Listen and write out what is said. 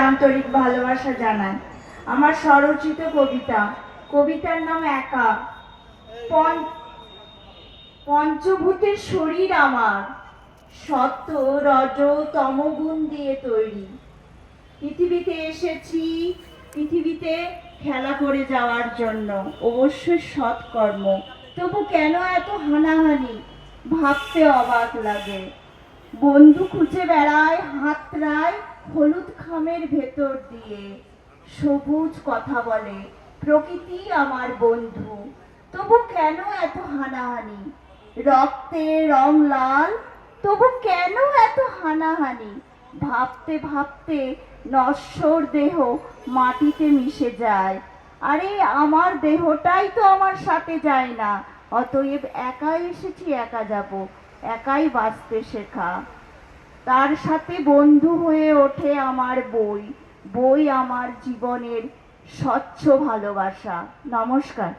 আন্তরিক ভালোবাসা জানাই। আমার স্বরচিত কবিতার নাম একা। পঞ্চভূতের শরীর আমার, সত্য রজ তমগুণ দিয়ে তৈরি। পৃথিবীতে এসেছি পৃথিবীতে খেলা করে যাওয়ার জন্য, অবশ্যই সৎকর্ম। তবু কেন এত হানাহানি, ভাবতে অবাক লাগে। বন্ধু খুঁজে বেড়ায় হাতড়ায় হলুদ খামের ভেতর দিয়ে, সবুজ কথা বলে প্রকৃতি আমার বন্ধু। তবু কেন এত হানাহানি, রক্তে রং লাল, তবু কেন এত হানাহানি। ভাবতে ভাবতে নশ্বর দেহ মাটিতে মিশে যায়। আরে আমার দেহটাই তো আমার সাথে যায় না, অতএব একাই এসেছি একা যাব, একাই বাঁচতে শেখা। তার সাথে বন্ধু হয়ে ওঠে আমার বই, বই আমার জীবনের স্বচ্ছ ভালোবাসা। নমস্কার।